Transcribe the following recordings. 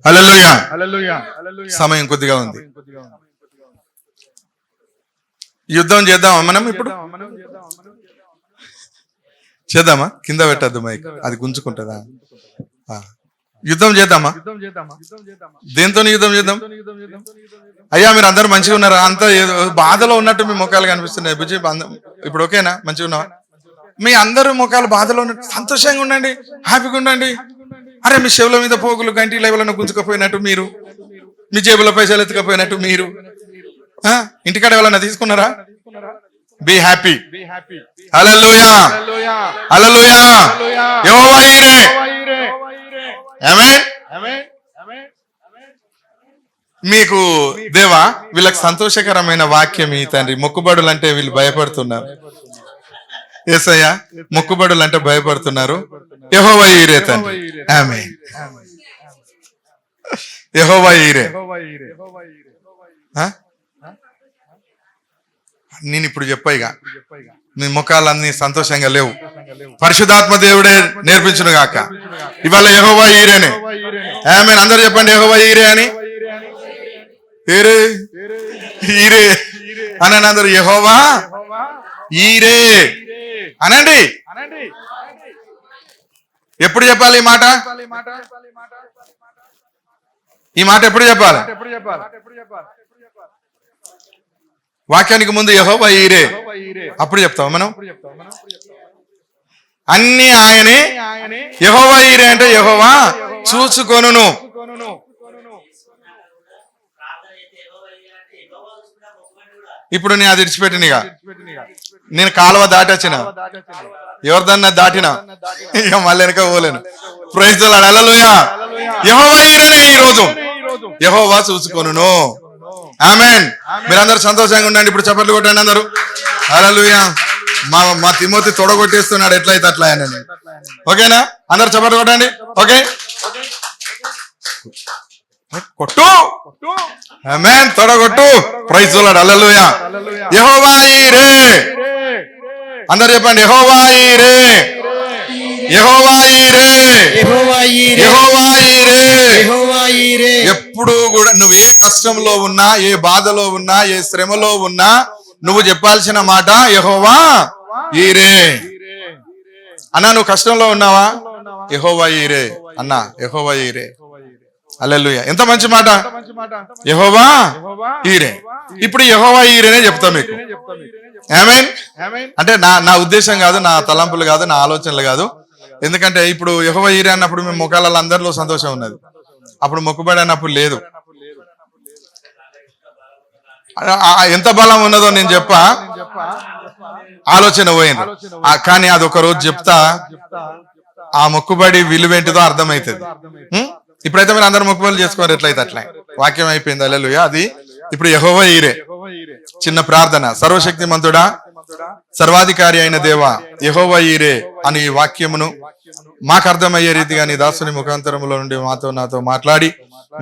హల్లెలూయా. సమయం కొద్దిగా ఉంది. యుద్ధం చేద్దామా మనం? ఇప్పుడు చేద్దామా? కింద పెట్టద్దు మైక్, అది గుంజుకుంటుందా? యుద్ధం చేద్దామా? దేంతో యుద్ధం చేద్దాం? అయ్యా మీరు అందరూ మంచిగా ఉన్నారా? అంత బాధలో ఉన్నట్టు మీ ముఖాలు కనిపిస్తున్నాయి. బుజ్జి ఇప్పుడు ఓకేనా? మంచిగా ఉన్నావా? మీ అందరూ ముఖాలు బాధలో ఉన్నట్టు, సంతోషంగా ఉండండి, హ్యాపీగా ఉండండి. అరే మీ చెవుల మీద పోగులు గంటి లైవ్లను గుంజుకపోయినట్టు మీరు, మీ జేబులో పైసలు ఎత్తుకపోయినట్టు మీరు, ఇంటికాడ ఎవరన్నా తీసుకున్నారా? Be happy. Hallelujah, hallelujah. Jehovah ఈరే. ఆమేన్. మీకు దేవా వీళ్ళకి సంతోషకరమైన వాక్యం ఈ తండ్రి. మొక్కుబడులు అంటే వీళ్ళు భయపడుతున్నారు. యేసయ్యా మొక్కుబడులు అంటే భయపడుతున్నారు. యెహోవా ఈరే తండ్రి. ఆమేన్. యెహోవా ఈరే. నేను ఇప్పుడు చెప్పాయిగా, మీ ముఖాలన్నీ సంతోషంగా లేవు. పరిశుద్ధాత్మ దేవుడే నేర్పించును గాక. ఇవాళ యెహోవా ఈరేనే. ఆమేన్. అందరూ చెప్పండి యెహోవా ఈరే అని. ఈరే ఈరే అనండి అందరూ. యెహోవా ఈరే అనండి. ఎప్పుడు చెప్పాలి ఈ మాట? ఈ మాట ఎప్పుడు చెప్పాలి? వాక్యానికి ముందు యెహోవా ఈరే, అప్పుడు చెప్తాం మనం. అన్ని ఆయనే. యెహోవా ఈరే అంటే యెహోవా చూసుకొనును. ఇప్పుడు నేను అది విడిచిపెట్టినగా, నేను కాలువ దాటొచ్చిన, ఎవరిదన్నా దాటినా ఇక మళ్ళీ వెనక పోలేను. Praise the Lord. Hallelujah. Jehovah ఈరేనే ఈ రోజు. యెహోవా చూసుకొనును. ఆమేన్. మీరందరూ సంతోషంగా ఉండండి. ఇప్పుడు చప్పట్లు కొట్టండి అందరూ. హల్లెలూయా. మా తిమోతి తొడగొట్టేస్తున్నాడు, ఎట్లయితే అట్లా అని. ఓకేనా? అందరు చప్పట్లు కొట్టండి. ఓకే, కొట్టు. ఆమేన్. తొడగొట్టు. Praise the Lord. Hallelujah. Jehovah Jireh. అందరు చెప్పండి యెహోవా ఈరే. యెహోవా ఈరే. యెహోవా ఈరే. ఎప్పుడు కూడా నువ్వు ఏ కష్టంలో ఉన్నా, ఏ బాధలో ఉన్నా, ఏ శ్రమలో ఉన్నా నువ్వు చెప్పాల్సిన మాట యెహోవా ఈరే. అన్నా నువ్వు కష్టంలో ఉన్నావా? యెహోవా ఈరే అన్నా. యెహోవా ఈరే. హల్లెలూయా. ఎంత మంచి మాట. యెహోవా ఈరే. ఇప్పుడు యెహోవా ఈరేనే చెప్తా మీకు. ఆమేన్. అంటే నా ఉద్దేశం కాదు, నా తలంపులు కాదు, నా ఆలోచనలు కాదు. ఎందుకంటే ఇప్పుడు యెహోవా ఈరే అన్నప్పుడు మేము ముఖాలలో అందరిలో సంతోషం ఉన్నది. అప్పుడు మొక్కుబడి అన్నప్పుడు లేదు. ఎంత బలం ఉన్నదో నేను చెప్పా, ఆలోచన పోయింది. కానీ అది ఒక రోజు చెప్తా, ఆ మొక్కుబడి విలువేంటిదో అర్థమవుతుంది. ఇప్పుడైతే మీరు అందరు మొక్కుబడులు చేసుకోవాలి, ఎట్లయితే అట్లా. వాక్యం అయిపోయింది. హల్లెలూయా. అది ఇప్పుడు యెహోవా ఈరే. చిన్న ప్రార్థన. సర్వశక్తిమంతుడా, సర్వాధికారి అయిన దేవా, యెహోవా ఈరే అని ఈ వాక్యమును మాకు అర్థమయ్యే రీతిగా నీ దాసుని ముఖాంతరములో నుండి నాతో మాట్లాడి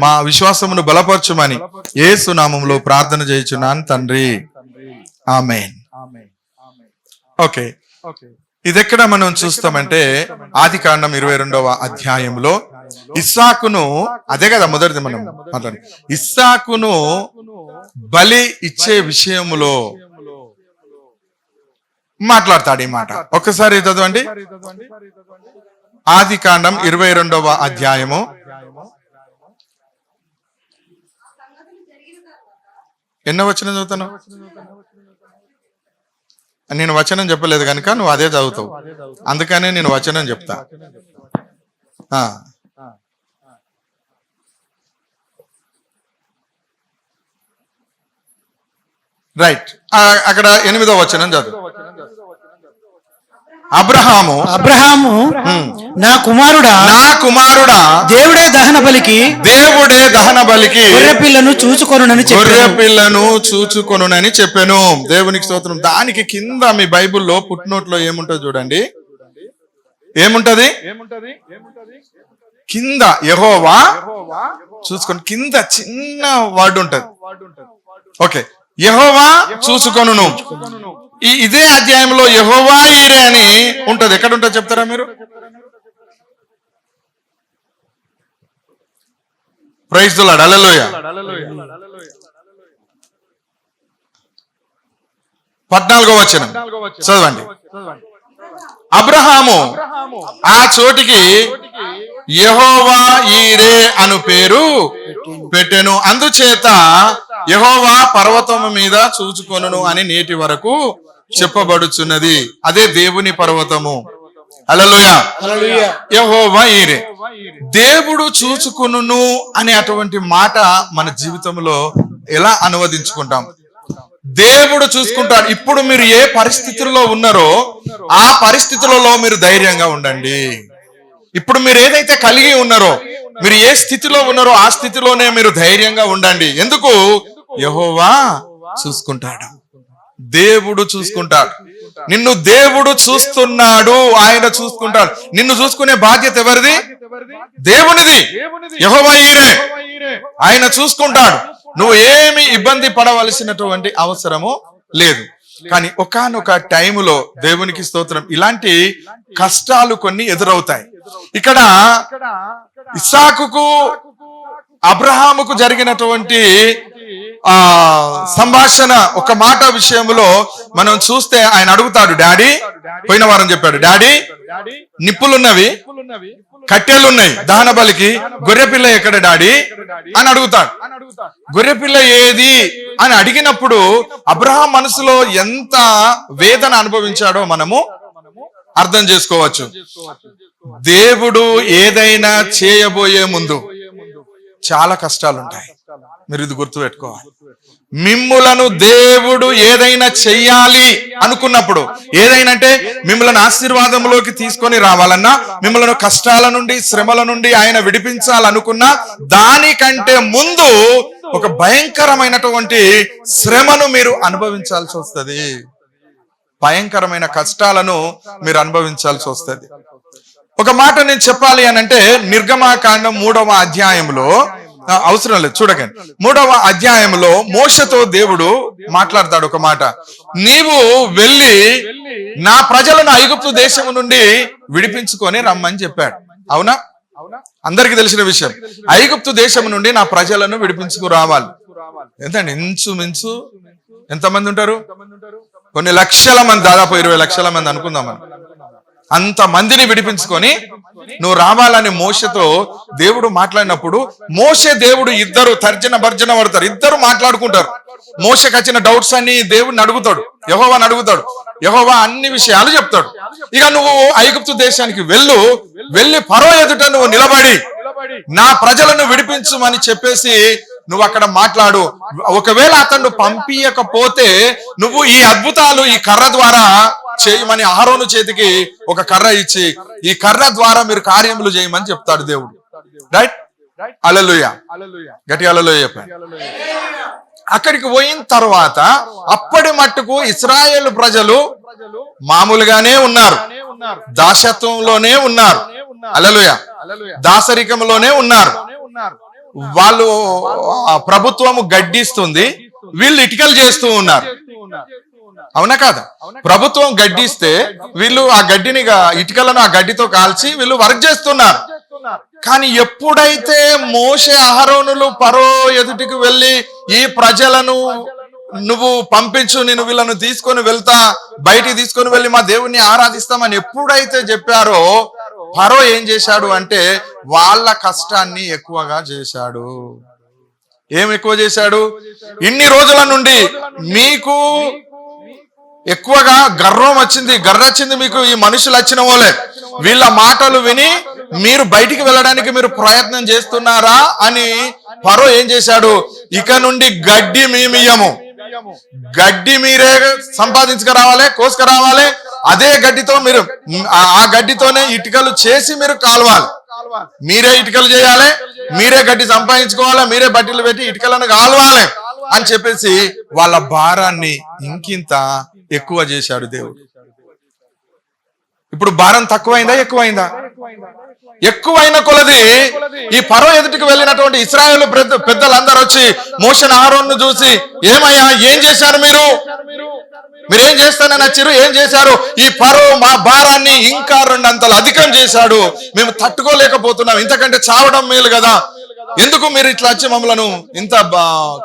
మా విశ్వాసమును బలపరచుమని యేసు నామములో ప్రార్థన చేయుచున్నాను తండ్రి. ఆమేన్. ఓకే, ఇదెక్కడ మనం చూస్తామంటే ఆదికాండం 22వ అధ్యాయంలో ఇస్సాకును, అదే కదా మొదటిది మనం మాట్లాడి, ఇస్సాకును బలి ఇచ్చే విషయములో మాట్లాడతాడు ఈ మాట. ఒక్కసారి చదవండి. ఆదికాండం 22వ అధ్యాయము. ఎన్నో వచనం చదువుతాను? నేను వచనం చెప్పలేదు కనుక నువ్వు అదే చదువుతావు, అందుకనే నేను వచనం చెప్తా. రైట్. అక్కడ 8వ వచనం చదువు. అబ్రహాము నా కుమారుడా దేవుడే దహన బలికి గొర్రె పిల్లను చూచుకొనునని చెప్పాను. దేవునికి స్తోత్రం. దానికి కింద మీ బైబిల్లో ఫుట్నోట్ లో ఏముంటది చూడండి. ఏముంటది కింద? యెహోవా చూసుకొని కింద చిన్న వర్డ్ ఉంటది. ఓకే, యెహోవా చూసుకొనును. ఇదే అధ్యాయంలో యెహోవా ఈరే అని ఉంటది. ఎక్కడ ఉంటుంది చెప్తారా మీరు? Praise the Lord. హల్లెలూయా. 14వ వచనం చదవండి. అబ్రహాము ఆ చోటికి యెహోవా ఈరే అను పేరు పెట్టెను, అందుచేత యెహోవా పర్వతము మీద చూచుకొనును అని నేటి వరకు చెప్పబడుచున్నది. అదే దేవుని పర్వతము. హల్లెలూయా. యెహోవా ఈరే, దేవుడు చూచుకొనును అనే అటువంటి మాట మన జీవితంలో ఎలా అనువదించుకుంటాం? దేవుడు చూసుకుంటాడు. ఇప్పుడు మీరు ఏ పరిస్థితుల్లో ఉన్నారో ఆ పరిస్థితులలో మీరు ధైర్యంగా ఉండండి. ఇప్పుడు మీరు ఏదైతే కలిగి ఉన్నారో, మీరు ఏ స్థితిలో ఉన్నారో ఆ స్థితిలోనే మీరు ధైర్యంగా ఉండండి. ఎందుకు? యెహోవా చూసుకుంటాడు. దేవుడు చూసుకుంటాడు. నిన్ను దేవుడు చూస్తున్నాడు. ఆయన చూసుకుంటాడు. నిన్ను చూసుకునే బాధ్యత ఎవరిది? దేవునిది. యెహోవా ఈరే, ఆయన చూసుకుంటాడు. నువ్వు ఏమి ఇబ్బంది పడవలసినటువంటి అవసరము లేదు. కానీ ఒకానొక టైములో దేవునికి స్తోత్రం, ఇలాంటి కష్టాలు కొన్ని ఎదురవుతాయి. ఇక్కడ ఇస్సాకుకు అబ్రహాముకు జరిగినటువంటి సంభాషణ ఒక మాట విషయంలో మనం చూస్తే ఆయన అడుగుతాడు, డాడీ, పోయిన వారం చెప్పాడు, డాడీ నిప్పులున్నవి, కట్టెలున్నాయి దహన బలికి, గొర్రెపిల్ల ఎక్కడ డాడీ అని అడుగుతాడు. గొర్రెపిల్ల ఏది అని అడిగినప్పుడు అబ్రహాం మనసులో ఎంత వేదన అనుభవించాడో మనము అర్థం చేసుకోవచ్చు. దేవుడు ఏదైనా చేయబోయే ముందు చాలా కష్టాలు ఉంటాయి. మీరు ఇది గుర్తుపెట్టుకోవాలి. మిమ్ములను దేవుడు ఏదైనా చెయ్యాలి అనుకున్నప్పుడు, ఏదైనా అంటే మిమ్మల్ని ఆశీర్వాదంలోకి తీసుకొని రావాలన్నా, మిమ్మల్ని కష్టాల నుండి శ్రమల నుండి ఆయన విడిపించాలనుకున్నా, దానికంటే ముందు ఒక భయంకరమైనటువంటి శ్రమను మీరు అనుభవించాల్సి వస్తుంది. భయంకరమైన కష్టాలను మీరు అనుభవించాల్సి వస్తుంది. ఒక మాట నేను చెప్పాలి అని అంటే, నిర్గమాకాండం 3వ అధ్యాయంలో, అవసరం లేదు చూడకండి, 3వ అధ్యాయంలో మోషతో దేవుడు మాట్లాడతాడు ఒక మాట. నీవు వెళ్ళి నా ప్రజలను ఐగుప్తు దేశం నుండి విడిపించుకొని రమ్మని చెప్పాడు. అవునా? అందరికి తెలిసిన విషయం. ఐగుప్తు దేశం నుండి నా ప్రజలను విడిపించుకు రావాలి. ఎంతండి? ఇంచుమించు ఎంతమంది ఉంటారు? కొన్ని లక్షల మంది, దాదాపు 20 లక్షల మంది అనుకుందాం. అంత మందిని విడిపించుకొని నువ్వు రావాలని మోషతో దేవుడు మాట్లాడినప్పుడు, మోషే దేవుడు ఇద్దరు తర్జన భర్జన పడతారు. ఇద్దరు మాట్లాడుకుంటారు. మోషకి వచ్చిన డౌట్స్ అన్ని దేవుడిని అడుగుతాడు, యెహోవాని అడుగుతాడు. యెహోవా అన్ని విషయాలు చెప్తాడు. ఇక నువ్వు ఐగుప్తు దేశానికి వెళ్ళి ఫరో ఎదుట నువ్వు నిలబడి నా ప్రజలను విడిపించుమని చెప్పేసి నువ్వు అక్కడ మాట్లాడు. ఒకవేళ అతను పంపించకపోతే నువ్వు ఈ అద్భుతాలు ఈ కర్ర ద్వారా చేయమని అహరోను చేతికి ఒక కర్ర ఇచ్చి, ఈ కర్ర ద్వారా మీరు కార్యములు చేయమని చెప్తాడు దేవుడు. రైట్? హల్లెలూయా. గట్టిగా హల్లెలూయా చెప్పండి. అక్కడికి పోయిన తర్వాత అప్పటి మట్టుకు ఇశ్రాయేలు ప్రజలు మామూలుగానే ఉన్నారు, దాసత్వంలోనే ఉన్నారు. హల్లెలూయా. దాసరికంలోనే ఉన్నారు. వాళ్ళు ప్రభుత్వము గడ్డిస్తుంది, వీళ్ళు ఇటుకలు చేస్తూ ఉన్నారు. అవునా కాదా? ప్రభుత్వం గడ్డిస్తే వీళ్ళు ఆ గడ్డిని, ఇటుకలను ఆ గడ్డితో కాల్చి వీళ్ళు వర్క్ చేస్తున్నారు. కానీ ఎప్పుడైతే మోషే అహరోనులు ఫరో ఎదుటికి వెళ్ళి ఈ ప్రజలను నువ్వు పంపించు, నేను వీళ్ళను తీసుకొని వెళ్తా, బయటికి తీసుకొని వెళ్ళి మా దేవుణ్ణి ఆరాధిస్తామని ఎప్పుడైతే చెప్పారో, ఫరో ఏం చేశాడు అంటే వాళ్ళ కష్టాన్ని ఎక్కువగా చేశాడు. ఏం ఎక్కువ చేశాడు? ఇన్ని రోజుల నుండి మీకు ఎక్కువగా గర్వం వచ్చింది మీకు, ఈ మనుషులు వచ్చిన వాళ్ళే, వీళ్ళ మాటలు విని మీరు బయటికి వెళ్ళడానికి మీరు ప్రయత్నం చేస్తున్నారా అని ఫరో ఏం చేశాడు? ఇక నుండి గడ్డి మేమియ్యము, గడ్డి మీరే సంపాదించుకురావాలి, కోసుకురావాలి, అదే గడ్డితో మీరు, ఆ గడ్డితోనే ఇటుకలు చేసి మీరు కాల్వాలి, మీరే ఇటుకలు చేయాలి, మీరే గడ్డి సంపాదించుకోవాలి, మీరే బట్టలు పెట్టి ఇటుకలను కాల్వాలి అని చెప్పేసి వాళ్ళ భారాన్ని ఇంకింత ఎక్కువ చేశాడు దేవుడు. ఇప్పుడు భారం తక్కువైందా ఎక్కువైందా? ఎక్కువైన కొలది ఈ ఫరో ఎదుటికి వెళ్ళినటువంటి ఇశ్రాయేలు పెద్దలందరూ వచ్చి మోషే అహరోను చూసి, ఏమయ్యా ఏం చేశారు మీరేం చేస్తానని వచ్చారు, ఏం చేశారు? ఈ ఫరో మా భారాన్ని ఇంకా 2 అంతలు అధికం చేశాడు, మేము తట్టుకోలేకపోతున్నాం, ఇంతకంటే చావడం మేలు కదా ఎందుకు మీరు ఇట్లా వచ్చి మమ్మలను ఇంత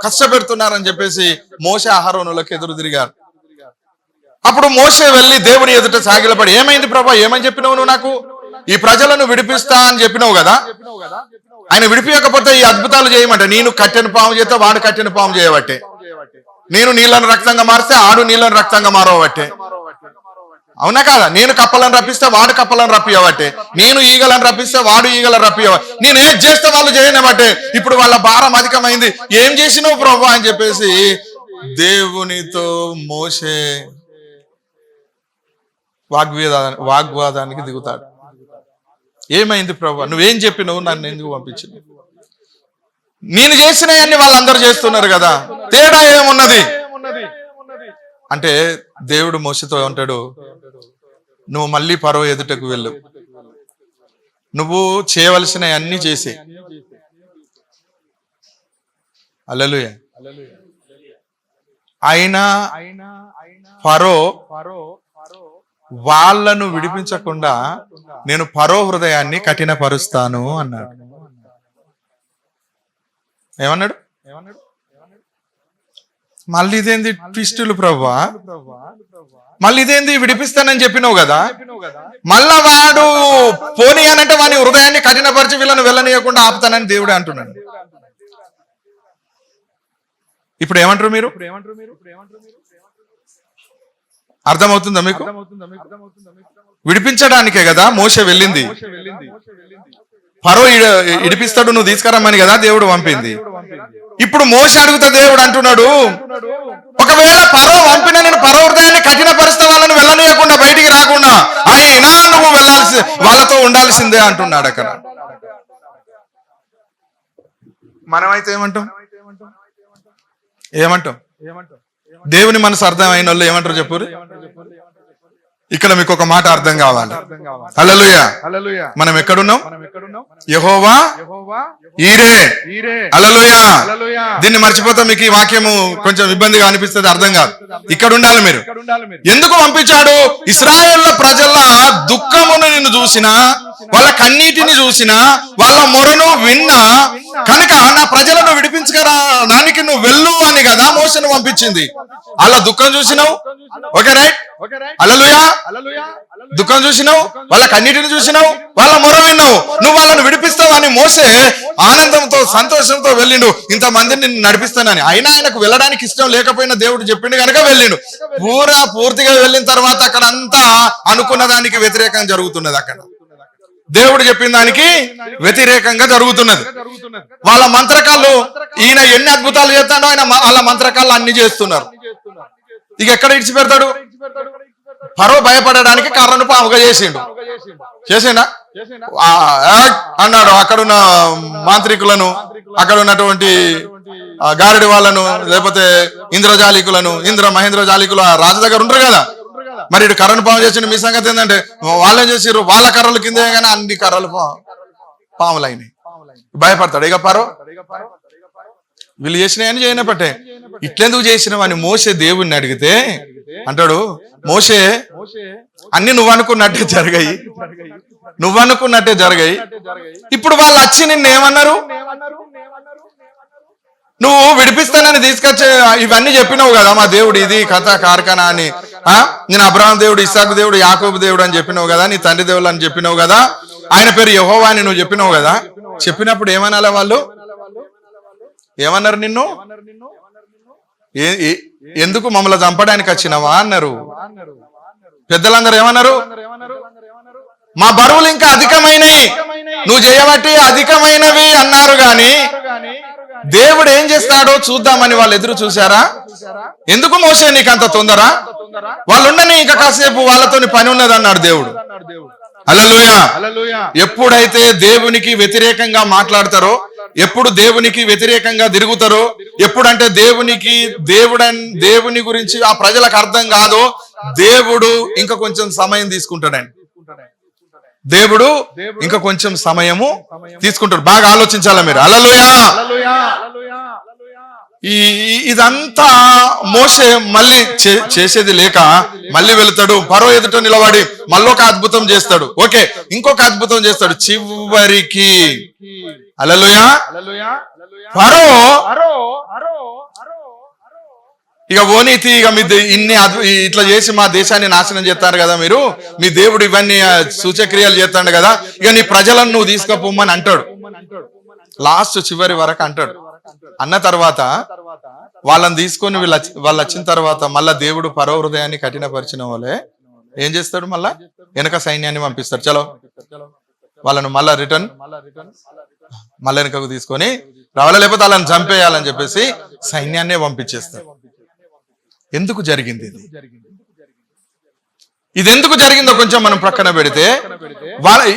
కష్టపెడుతున్నారని చెప్పేసి మోషే అహరోనులకు ఎదురు తిరిగారు. అప్పుడు మోషే వెళ్ళి దేవుని ఎదుట సాగిలపడి, ఏమైంది ప్రభా, ఏమని చెప్పినావు నువ్వు నాకు? ఈ ప్రజలను విడిపిస్తా అని చెప్పినావు కదా, ఆయన విడిపించకపోతే ఈ అద్భుతాలు చేయమంటే, నేను కట్టెను పాము చేస్తే వాడు కట్టెను పాము చేయబట్టే, నేను నీళ్ళను రక్తంగా మారిస్తే ఆడు నీళ్ళను రక్తంగా మారవబట్టే, అవునా కాదా? నేను కప్పలను రప్పిస్తే వాడు కప్పలను రప్పియబట్టే, నేను ఈగలను రప్పిస్తే వాడు ఈగలను రప్పియబట్టే, నేను ఏం చేస్తే వాళ్ళు చేయనబట్టే, ఇప్పుడు వాళ్ళ భారం అధికమైంది, ఏం చేసినావు ప్రభు అని చెప్పేసి దేవునితో మోషే వాగ్వాదానికి దిగుతాడు. ఏమైంది ప్రభు, నువ్వేం చెప్పినావు, నన్ను ఎందుకు పంపించినావు? నేను చేసినవన్నీ వాళ్ళందరూ చేస్తున్నారు కదా, తేడా ఏమున్నది అంటే దేవుడు మోషేతో అంటాడు, నువ్వు మళ్ళీ ఫరో ఎదుటకు వెళ్ళు, నువ్వు చేయవలసిన అన్ని చేసే. హల్లెలూయా. అయినా ఫరో వాళ్ళను విడిపించకుండా నేను ఫరో హృదయాన్ని కఠినపరుస్తాను అన్నాడు. ఏమన్నాడు? మళ్ళీ ఇదేంది ట్విస్టులు ప్రభువా, మళ్ళీ ఇదేంది విడిపిస్తానని చెప్పినావు కదా, మళ్ళా వాడు పోనీ అనంటే వాని హృదయాన్ని కఠినపరిచి వీళ్ళను వెళ్ళనీయకుండా ఆపుతానని దేవుడే అంటున్నాడు. ఇప్పుడు ఏమంటారు మీరు? అర్థమవుతుందా మీకు? విడిపించడానికే కదా మోషే వెళ్ళింది. ఫరో ఇడిపిస్తాడు నువ్వు తీసుకురమ్మని కదా దేవుడు పంపింది. ఇప్పుడు మోషే అడుగుతా దేవుడు అంటున్నాడు, ఒకవేళ ఫరో పంపిన నేను ఫరో హృదయాన్ని కఠినపరిస్తే వాళ్ళని వెళ్ళనీయకుండా బయటికి రాకుండా, అయినా నువ్వు వెళ్ళాల్సి వాళ్ళతో ఉండాల్సిందే అంటున్నాడు. అక్కడ మనమైతే ఏమంటాం? దేవుని మనసు అర్థమైన వాళ్ళు ఏమంటారు చెప్పు? ఇక్కడ మీకు ఒక మాట అర్థం కావాలి. హల్లెలూయా. మనం ఎక్కడున్నాం? యెహోవా ఈరే. హల్లెలూయా. దీన్ని మర్చిపోతే మీకు ఈ వాక్యము కొంచెం ఇబ్బందిగా అనిపిస్తుంది, అర్థం కాదు. ఇక్కడ ఉండాలి మీరు. ఎందుకు పంపించాడు? ఇశ్రాయేళ్ల ప్రజల దుఃఖమును నిన్ను చూసినా, వాళ్ళ కన్నీటిని చూసినా, వాళ్ళ మొరను విన్నా కనుక నా ప్రజలను విడిపించడానికి నువ్వు వెళ్ళు అని కదా మోషేను పంపించింది. వాళ్ళ దుఃఖం చూసినావు, ఓకే రైట్, హల్లెలూయా. దుఃఖం చూసినావు, వాళ్ళ కన్నీటిని చూసినావు, వాళ్ళ మొర విన్నావు, నువ్వు వాళ్ళని విడిపిస్తావు అని మోసే ఆనందంతో సంతోషంతో వెళ్ళిండు, ఇంతమందిని నిన్ను నడిపిస్తానని. అయినా ఆయనకు వెళ్ళడానికి ఇష్టం లేకపోయినా దేవుడు చెప్పిండు కనుక వెళ్ళిండు. పూర్తిగా వెళ్ళిన తర్వాత అక్కడ అంతా అనుకున్న దానికి వ్యతిరేకంగా జరుగుతున్నది. అక్కడ దేవుడు చెప్పిన దానికి వ్యతిరేకంగా జరుగుతున్నది. వాళ్ళ మంత్రకాళ్ళు, ఈయన ఎన్ని అద్భుతాలు చేస్తాడో ఆయన వాళ్ళ మంత్రకాళ్ళు అన్ని చేస్తున్నారు. ఇక ఎక్కడ ఇడిచిపెడతాడు? ఫరో భయపడడానికి కర్రను పాముగా చేసిండా అన్నాడు. అక్కడున్న మాంత్రికులను, అక్కడ ఉన్నటువంటి గారడి వాళ్ళను, లేకపోతే ఇంద్రజాలికులను, మహేంద్రజాలికులు రాజు దగ్గర ఉంటారు కదా, మరి ఇటు కర్రను పాము చేసిండు. మీ సంగతి ఏంటంటే వాళ్ళేం చేసిర్రు, వాళ్ళ కర్రలు కిందే కానీ అన్ని కర్రలు పాములు అయినాయి. భయపడతాడు ఇక ఫరో. వీళ్ళు చేసినాయని చేయనపట్టే, ఇట్లెందుకు చేసినవని మోషే దేవుణ్ణి అడిగితే అంటాడు, మోషే అన్ని నువ్వు అనుకున్నట్టే జరిగాయి. ఇప్పుడు వాళ్ళు వచ్చి నిన్ను ఏమన్నారు? నువ్వు విడిపిస్తానని తీసుకొచ్చే ఇవన్నీ చెప్పినావు కదా, మా దేవుడు ఇది కథ కార్ఖానా అని. నేను అబ్రహాం దేవుడు, ఇస్సాకు దేవుడు, యాకోబు దేవుడు అని చెప్పినావు కదా, నీ తండ్రి దేవుడు అని చెప్పినావు కదా, ఆయన పేరు యెహోవా అని నువ్వు చెప్పినావు కదా. చెప్పినప్పుడు ఏమనాలా వాళ్ళు? ఏమన్నారు నిన్ను? ఎందుకు మమ్మల్ని చంపడానికి వచ్చినావా అన్నారు. పెద్దలందరూ ఏమన్నారు? మా బరువులు ఇంకా అధికమైనవి, నువ్వు చేయబట్టి అధికమైనవి అన్నారు. గాని దేవుడు ఏం చేస్తాడో చూద్దామని వాళ్ళు ఎదురు చూశారా? ఎందుకు మోసే నీకు అంత తొందర? వాళ్ళుండని ఇంకా కాసేపు వాళ్ళతోని పని ఉన్నది అన్నాడు దేవుడు. హల్లెలూయా. ఎప్పుడైతే దేవునికి వ్యతిరేకంగా మాట్లాడతారో, ఎప్పుడు దేవునికి వ్యతిరేకంగా తిరుగుతారో, ఎప్పుడంటే దేవుని గురించి ఆ ప్రజలకు అర్థం కాదో, దేవుడు ఇంకా కొంచెం సమయం తీసుకుంటాడండి. దేవుడు ఇంకా కొంచెం సమయము తీసుకుంటాడు. బాగా ఆలోచించాలా మీరు. హల్లెలూయా. ఇదంతా మోషే మళ్ళీ చేసేది లేక మళ్ళీ వెళుతాడు. ఫరో ఎదుట నిలబడి మళ్ళొక అద్భుతం చేస్తాడు. ఓకే, ఇంకొక అద్భుతం చేస్తాడు. చివరికి హల్లెలూయా. ఫరో ఇక ఓనీతి ఇక మీ ఇన్ని ఇట్లా చేసి మా దేశాన్ని నాశనం చేస్తారు కదా మీరు, మీ దేవుడు ఇవన్నీ సూచక్రియలు చేస్తాడు కదా, ఇక నీ ప్రజలను నువ్వు తీసుకుపోమని అంటాడు. లాస్ట్ చివరి వరకు అంటాడు. అన్న తర్వాత వాళ్ళని తీసుకొని వాళ్ళు వచ్చిన తర్వాత మళ్ళా దేవుడు ఫరో హృదయాన్ని కఠినపరిచిన వాళ్ళే ఏం చేస్తాడు, మళ్ళా వెనక సైన్యాన్ని పంపిస్తాడు. చలో వాళ్ళను మళ్ళా రిటర్న్ మళ్ళీ వెనకకు తీసుకొని రావాలా, లేకపోతే వాళ్ళని చంపేయాలని చెప్పేసి సైన్యాన్నే పంపించేస్తాడు. ఎందుకు జరిగింది ఇది ఎందుకు జరిగిందో కొంచెం మనం ప్రక్కన పెడితే,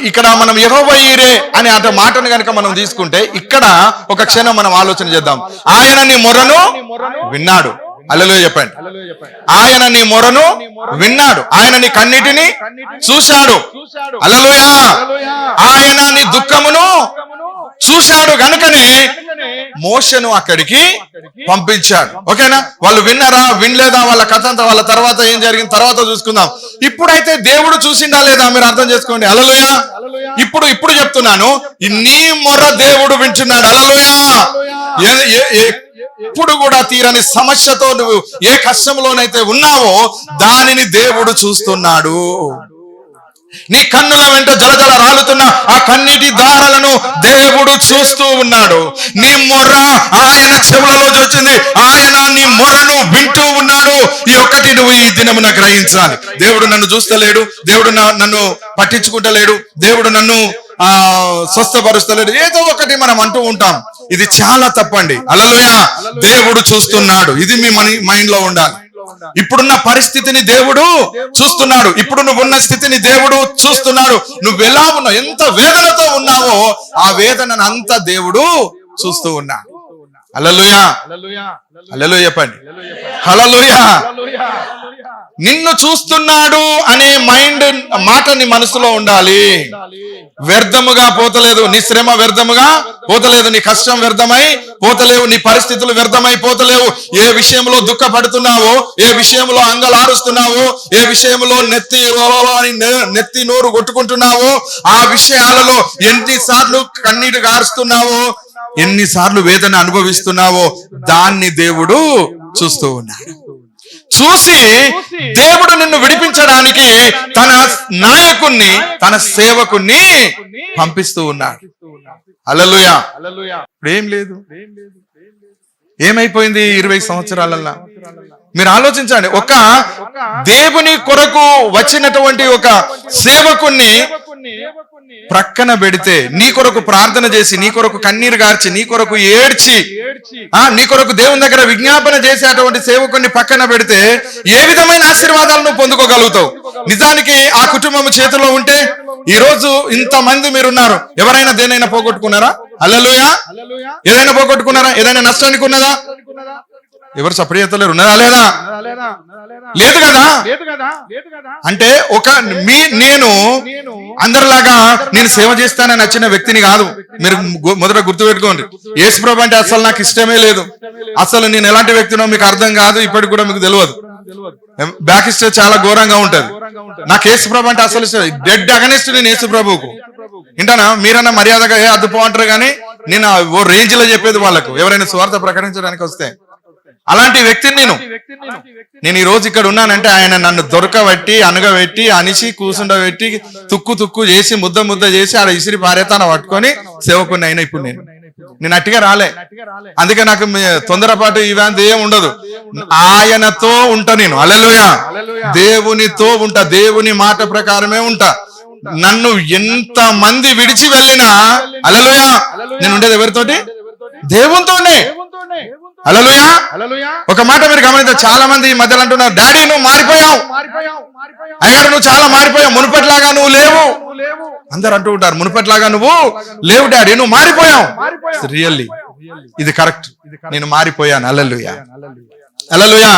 ఇక్కడ మనం యెహోవా ఈరే అనే అట మాటను కనుక మనం తీసుకుంటే ఇక్కడ ఒక క్షణం మనం ఆలోచన చేద్దాం. ఆయన నీ మొరను విన్నాడు. హల్లెలూయా చెప్పండి. ఆయన నీ మొరను విన్నాడు, ఆయన నీ కన్నిటిని చూశాడు. హల్లెలూయా. ఆయన నీ దుఃఖమును చూశాడు గనుకనే మోషను అక్కడికి పంపించాడు. ఓకేనా? వాళ్ళు విన్నారా వినలేదా వాళ్ళ కథ అంతా వాళ్ళ తర్వాత ఏం జరిగింది తర్వాత చూసుకుందాం. ఇప్పుడైతే దేవుడు చూసిండా లేదా మీరు అర్థం చేసుకోండి. హల్లెలూయా. ఇప్పుడు చెప్తున్నాను, నీ మొర దేవుడు వింటున్నాడు. హల్లెలూయా. ఎప్పుడు కూడా తీరని సమస్యతో నువ్వు ఏ కష్టంలోనైతే ఉన్నావో దానిని దేవుడు చూస్తున్నాడు. నీ కన్నుల వెంట జలజల రాలుతున్న ఆ కన్నీటి దారాలను దేవుడు చూస్తూ ఉన్నాడు. నీ మొర్ర ఆయన చెవులలో వచ్చింది, ఆయన నీ మొర్రను వింటూ ఉన్నాడు. ఈ ఒక్కటి నువ్వు ఈ దినమున గ్రహించాలి. దేవుడు నన్ను చూస్తలేడు, దేవుడు నన్ను పట్టించుకుంటలేడు, దేవుడు నన్ను స్వస్థపరుస్తలేడు, ఏదో ఒకటి మనం అంటూ ఉంటాం. ఇది చాలా తప్పండి. హల్లెలూయా. దేవుడు చూస్తున్నాడు. ఇది మీ మైండ్ లో ఉండాలి. ఇప్పుడున్న పరిస్థితిని దేవుడు చూస్తున్నాడు. ఇప్పుడు నువ్వున్న స్థితిని దేవుడు చూస్తున్నాడు. నువ్వు ఎలా ఉన్నావు, ఎంత వేదనతో ఉన్నావో ఆ వేదనను అంతా దేవుడు చూస్తూ ఉన్నాడు. హల్లెలూయా. హల్లెలూయా చెప్పండి. హల్లెలూయా. నిన్ను చూస్తున్నాడు అనే మాట నీ మనసులో ఉండాలి. వ్యర్థముగా పోతలేదు, నీ శ్రమ వ్యర్థముగా పోతలేదు, నీ కష్టం వ్యర్థమై పోతలేవు, నీ పరిస్థితులు వ్యర్థమై పోతలేవు. ఏ విషయంలో దుఃఖపడుతున్నావో, ఏ విషయంలో అంగలారుస్తున్నావో, ఏ విషయంలో నెత్తి నోరు కొట్టుకుంటున్నావో, ఆ విషయాలలో ఎన్నిసార్లు కన్నీరు గారుస్తున్నావో, ఎన్నిసార్లు వేదన అనుభవిస్తున్నావో దాన్ని దేవుడు చూస్తూ ఉన్నాడు. చూసి దేవుడు నిన్ను విడిపించడానికి తన నాయకుణ్ణి, తన సేవకుణ్ణి పంపిస్తూ ఉన్నాడు. హల్లెలూయా. ఇప్పుడు ఏం లేదు, ఏమైపోయింది 20 సంవత్సరాలల్లా? మీరు ఆలోచించండి. ఒక దేవుని కొరకు వచ్చినటువంటి ఒక సేవకుణ్ణి ప్రక్కన పెడితే, నీ కొరకు ప్రార్థన చేసి, నీ కొరకు కన్నీరు గార్చి, నీ కొరకు ఏడ్చి, నీ కొరకు దేవుని దగ్గర విజ్ఞాపన చేసేటువంటి సేవకుని పక్కన పెడితే ఏ విధమైన ఆశీర్వాదాలను నువ్వు పొందుకోగలుగుతావు? నిజానికి ఆ కుటుంబం చేతిలో ఉంటే ఈ రోజు ఇంతమంది మీరున్నారు. ఎవరైనా దేనైనా పోగొట్టుకున్నారా? హల్లెలూయా. ఏదైనా పోగొట్టుకున్నారా? ఏదైనా నష్టానికి ఉన్నదా? ఎవరు సపరేతలేరు, ఉన్నదా లేదా? లేదు కదా. అంటే నేను అందరిలాగా నేను సేవ చేస్తానని వచ్చిన వ్యక్తిని కాదు. మీరు మొదట గుర్తుపెట్టుకోండి, యేసుప్రభు అంటే అసలు నాకు ఇష్టమే లేదు. అసలు నేను ఎలాంటి వ్యక్తినో మీకు అర్థం కాదు, ఇప్పటికి కూడా మీకు తెలియదు. బ్యాక్ హిస్టరీ చాలా ఘోరంగా ఉంటది. నాకు యేసుప్రభు అంటే అసలు డెడ్ అగనిస్ట్ నేను యేసుప్రభుకు. వింటానా? మీరన్నా మర్యాదగా అద్దుపో అంటారు కానీ నేను ఓ రేంజ్ లో చెప్పేది వాళ్ళకు, ఎవరైనా స్వార్థ ప్రకటించడానికి వస్తే. అలాంటి వ్యక్తిని నేను ఈ రోజు ఇక్కడ ఉన్నానంటే ఆయన నన్ను దొరకబట్టి, అనగబెట్టి, అనిసి కూసుండబెట్టి, తుక్కు చేసి, ముద్ద చేసి ఆడ ఇసిరి పారేతాన పట్టుకొని సేవకుని అయినా ఇప్పుడు నేను అట్టిగా రాలే. అందుకే నాకు తొందరపాటు ఇవంతా ఏం ఉండదు. ఆయనతో ఉంటా నేను. హల్లెలూయా. దేవునితో ఉంటా, దేవుని మాట ప్రకారమే ఉంటా. నన్ను ఎంత మంది విడిచి వెళ్ళినా, హల్లెలూయా, నేను ఉండేది ఎవరితోటి? దేవునితోనే. హల్లెలూయా. ఒక మాట మీరు గమనించారు, చాలా మంది ఈ మధ్యలో అంటున్నారు, డాడీ నువ్వు మారిపోయావు, అయ్యారు నువ్వు చాలా మారిపోయావు, మునుపట్లాగా నువ్వు లేవు. అందరు అంటూ ఉంటారు, మునుపట్లాగా నువ్వు లేవు డాడీ, నువ్వు మారిపోయావు. రియల్లీ ఇది కరెక్ట్, నేను మారిపోయాను. హల్లెలూయా. హల్లెలూయా.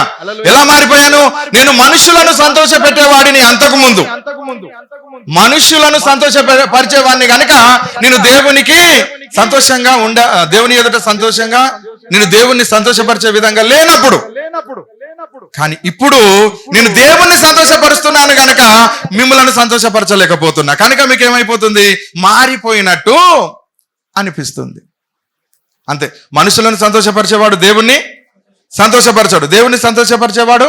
ఎలా మారిపోయాను? నేను మనుషులను సంతోష పెట్టేవాడిని అంతకు ముందు. మనుషులను సంతోషపరిచేవాడిని గనక నేను దేవునికి సంతోషంగా దేవుని ఎదుట సంతోషంగా, నేను దేవుణ్ణి సంతోషపరిచే విధంగా లేనప్పుడు. కానీ ఇప్పుడు నేను దేవుణ్ణి సంతోషపరుస్తున్నాను గనక మిమ్మల్ని సంతోషపరచలేకపోతున్నా. కనుక మీకు ఏమైపోతుంది? మారిపోయినట్టు అనిపిస్తుంది. అంతే. మనుషులను సంతోషపరిచేవాడు దేవుణ్ణి సంతోషపరచాడు, దేవుణ్ణి సంతోషపరిచేవాడు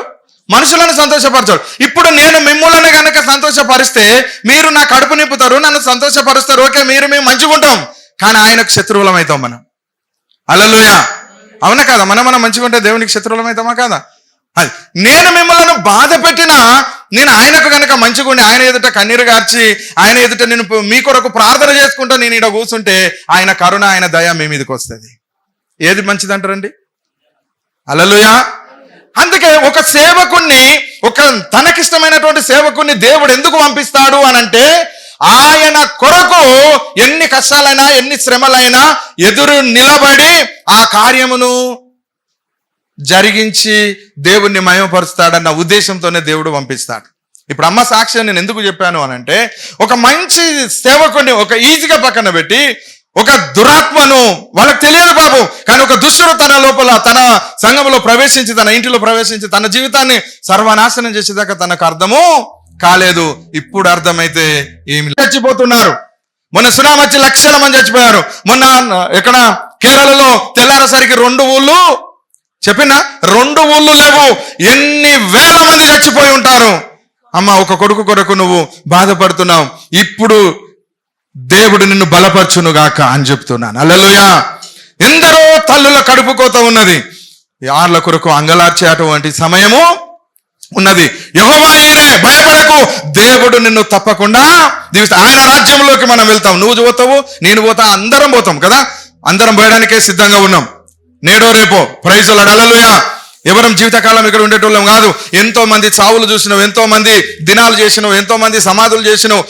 మనుషులను సంతోషపరచాడు. ఇప్పుడు నేను మిమ్మల్ని కనుక సంతోషపరిస్తే మీరు నా కడుపు నింపుతారు, నన్ను సంతోషపరుస్తారు. ఓకే, మేము మంచిగా ఉంటాం. కానీ ఆయనకు శత్రువులం అవుతాం మనం. హల్లెలూయా. అవునా కాదా? మనం మంచిగా ఉంటే దేవునికి శత్రువులం అవుతామా కాదా? అది నేను మిమ్మల్ని బాధ పెట్టినా నేను ఆయనకు కనుక మంచిగా ఉండి ఆయన ఎదుట కన్నీరు గార్చి ఆయన ఎదుట నేను మీ కొరకు ప్రార్థన చేసుకుంటా నేను ఇక్కడ కూర్చుంటే ఆయన కరుణ ఆయన దయ మీ మీదకి వస్తుంది. ఏది మంచిది అంటారండి? హల్లెలూయా. అందుకే ఒక సేవకుణ్ణి, ఒక తనకిష్టమైనటువంటి సేవకుణ్ణి దేవుడు ఎందుకు పంపిస్తాడు అనంటే ఆయన కొరకు ఎన్ని కష్టాలైనా ఎన్ని శ్రమలైనా ఎదురు నిలబడి ఆ కార్యమును జరిగించి దేవుణ్ణి మహిమపరుస్తాడన్న ఉద్దేశంతోనే దేవుడు పంపిస్తాడు. ఇప్పుడు అమ్మ సాక్ష్యం నేను ఎందుకు చెప్పాను అనంటే ఒక మంచి సేవకుని ఒక ఈజీగా పక్కన పెట్టి ఒక దురాత్మను వాళ్ళకి తెలియదు బాబు, కానీ ఒక దుష్టుడు తన లోపల తన సంఘంలో ప్రవేశించి తన ఇంటిలో ప్రవేశించి తన జీవితాన్ని సర్వనాశనం చేసేదాకా తనకు అర్థము కాలేదు. ఇప్పుడు అర్థమైతే ఏమి చచ్చిపోతున్నారు. మొన్న సునామీ వచ్చి లక్షల మంది చచ్చిపోయారు. మొన్న ఎక్కడ కేరళలో తెల్లారేసరికి 2 ఊళ్ళు చెప్పినా 2 ఊళ్ళు లేవు, ఎన్ని వేల మంది చచ్చిపోయి ఉంటారు. అమ్మ ఒక కొడుకు కొరకు నువ్వు బాధపడుతున్నావు, ఇప్పుడు దేవుడు నిన్ను బలపరచును గాక అని చెప్తున్నాను. హల్లెలూయా. ఎందరో తల్లుల కడుపు కోత ఉన్నది, యార్ల కొరకు అంగలార్చే అటువంటి సమయము ఉన్నది. యెహోవా ఈయనే, భయపడకు, దేవుడు నిన్ను తప్పకుండా దీవిస్తా. ఆయన రాజ్యంలోకి మనం వెళ్తాం. నువ్వు పోతావు, నేను పోతా, అందరం పోతాం కదా. అందరం పోయడానికే సిద్ధంగా ఉన్నాం. నేడో రేపో ప్రైజ్ ది లార్డ్. హల్లెలూయా. ఎవరం జీవితకాలం ఇక్కడ ఉండేటోళ్ళం కాదు. ఎంతో మంది చావులు చూసినావు, ఎంతో మంది దినాలు చేసినావు, ఎంతో మంది సమాధులు చేసినావు,